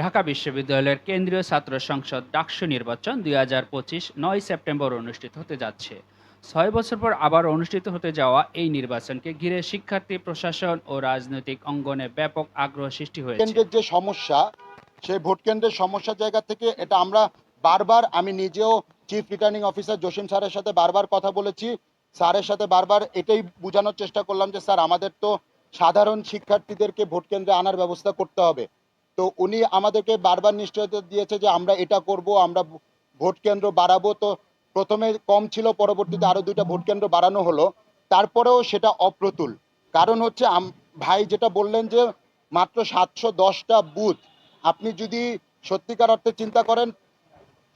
ঢাকা বিশ্ববিদ্যালয়ের কেন্দ্রীয় ছাত্র সংসদ ডাকসু নির্বাচন ২০২৫ ৯ সেপ্টেম্বর অনুষ্ঠিত হতে যাচ্ছে। ৬ বছর পর আবার অনুষ্ঠিত হতে যাওয়া এই নির্বাচনকে ঘিরে শিক্ষার্থী, প্রশাসন ও রাজনৈতিক অঙ্গনে ব্যাপক আগ্রহ সৃষ্টি হয়েছে। কেন্দ্রের যে সমস্যা, সেই ভোট কেন্দ্রের সমস্যার জায়গা থেকে এটা আমরা বারবার, আমি নিজেও চিফ রিটার্নিং অফিসার জসিম স্যারের সাথে বারবার কথা বলেছি। স্যারের সাথে বারবার এটাই বোঝানোর চেষ্টা করলাম যে স্যার, আমাদের তো সাধারণ শিক্ষার্থীদেরকে ভোট কেন্দ্রে আনার ব্যবস্থা করতে হবে। তো উনি আমাদেরকে বারবার নিশ্চয়তা দিয়েছে যে আমরা এটা করব, আমরা ভোট কেন্দ্র বাড়াবো। তো প্রথমে কম ছিল, পরবর্তীতে আরও 2টা ভোট কেন্দ্র বাড়ানো হলো। তারপরেও সেটা অপ্রতুল। কারণ হচ্ছে ভাই যেটা বললেন যে মাত্র 710টা বুথ, আপনি যদি সত্যিকার অর্থে চিন্তা করেন,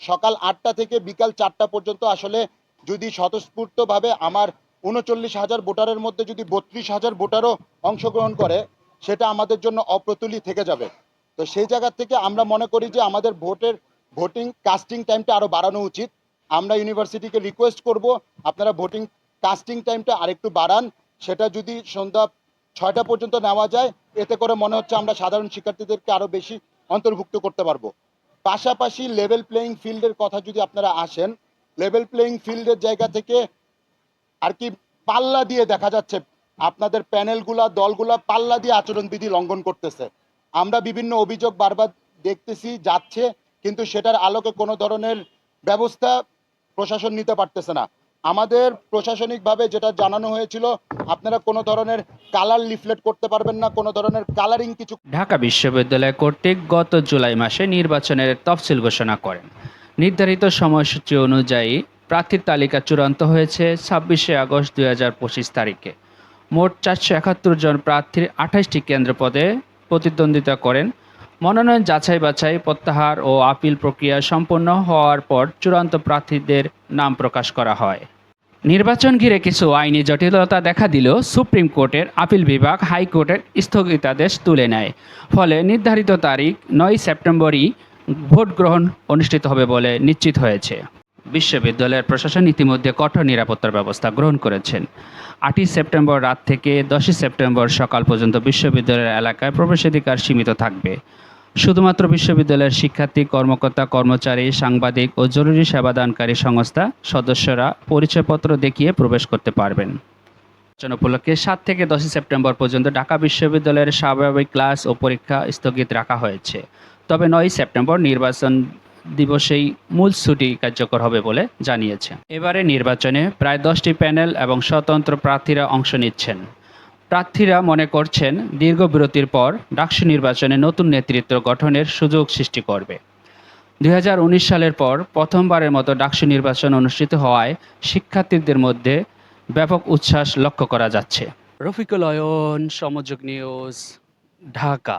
সকাল 8টা থেকে বিকাল 4টা পর্যন্ত আসলে যদি স্বতঃস্ফূর্তভাবে আমার 39,000 ভোটারের মধ্যে যদি 32,000 ভোটারও অংশগ্রহণ করে, সেটা আমাদের জন্য অপ্রতুলই থেকে যাবে। তো সেই জায়গা থেকে আমরা মনে করি যে আমাদের ভোটিং কাস্টিং টাইমটা আরও বাড়ানো উচিত। আমরা ইউনিভার্সিটিকে রিকোয়েস্ট করব, আপনারা ভোটিং কাস্টিং টাইমটা আরেকটু বাড়ান। সেটা যদি সন্ধ্যা 6টা পর্যন্ত নেওয়া যায়, এতে করে মনে হচ্ছে আমরা সাধারণ শিক্ষার্থীদেরকে আরও বেশি অন্তর্ভুক্ত করতে পারবো। পাশাপাশি লেভেল প্লেয়িং ফিল্ডের কথা যদি আপনারা আসেন, লেভেল প্লেয়িং ফিল্ডের জায়গা থেকে আর কি পাল্লা দিয়ে দেখা যাচ্ছে আপনাদের প্যানেলগুলা, দলগুলা পাল্লা দিয়ে আচরণবিধি লঙ্ঘন করতেছে। আমরা বিভিন্ন অভিযোগ বারবার দেখতেছি যাচ্ছে, কিন্তু সেটার আলোকে কোনো ধরনের ব্যবস্থা প্রশাসন নিতে পারতেছে না। আমাদের প্রশাসনিকভাবে যেটা জানানো হয়েছিল, আপনারা কোনো ধরনের কালার লিফলেট করতে পারবেন না, কোনো ধরনের কালারিং কিছু। ঢাকা বিশ্ববিদ্যালয় কর্তৃক গত জুলাই মাসে নির্বাচনের তফসিল ঘোষণা করেন। নির্ধারিত সময়সূচি অনুযায়ী প্রার্থীর তালিকা চূড়ান্ত হয়েছে ২৬শে আগস্ট ২০২৫ তারিখে। মোট ৪৭১ জন প্রার্থীর ২৮টি কেন্দ্র পদে প্রতিদ্বন্দ্বিতা করেন। মনোনয়ন যাচাই বাছাই, প্রত্যাহার ও আপিল প্রক্রিয়া সম্পন্ন হওয়ার পর চূড়ান্ত প্রার্থীদের নাম প্রকাশ করা হয়। নির্বাচন ঘিরে কিছু আইনি জটিলতা দেখা দিলেও সুপ্রিম কোর্টের আপিল বিভাগ হাইকোর্টের স্থগিতাদেশ তুলে নেয়। ফলে নির্ধারিত তারিখ ৯ সেপ্টেম্বরই ভোট গ্রহণ অনুষ্ঠিত হবে বলে নিশ্চিত হয়েছে। বিশ্ববিদ্যালয়ের প্রশাসন ইতিমধ্যে কঠোর নিরাপত্তার ব্যবস্থা গ্রহণ করেছেন। ৮ই সেপ্টেম্বর রাত থেকে ১০ই সেপ্টেম্বর সকাল পর্যন্ত বিশ্ববিদ্যালয়ের এলাকায় প্রবেশাধিকার সীমিত থাকবে। শুধুমাত্র বিশ্ববিদ্যালয়ের শিক্ষার্থী, কর্মকর্তা, কর্মচারী, সাংবাদিক ও জরুরি সেবাদানকারী সংস্থা সদস্যরা পরিচয়পত্র দেখিয়ে প্রবেশ করতে পারবেন। নির্বাচন উপলক্ষে ৭ থেকে ১০ সেপ্টেম্বর পর্যন্ত ঢাকা বিশ্ববিদ্যালয়ের স্বাভাবিক ক্লাস ও পরীক্ষা স্থগিত রাখা হয়েছে। তবে ৯ সেপ্টেম্বর নির্বাচন দিবসেই মূল ছুটি কার্যকর হবে বলে জানিয়েছে। এবারে নির্বাচনে প্রায় 10টি প্যানেল এবং স্বতন্ত্র প্রার্থীরা অংশ নিচ্ছেন। প্রার্থীরা মনে করছেন, দীর্ঘ বিরতির পর ডাকসু নির্বাচনে নতুন নেতৃত্ব গঠনের সুযোগ সৃষ্টি করবে। ২০১৯ সালের পর প্রথমবারের মতো ডাকসু নির্বাচন অনুষ্ঠিত হওয়ায় শিক্ষার্থীদের মধ্যে ব্যাপক উচ্ছ্বাস লক্ষ্য করা যাচ্ছে। রফিকুল অয়ন, সমযোগ নিউজ, ঢাকা।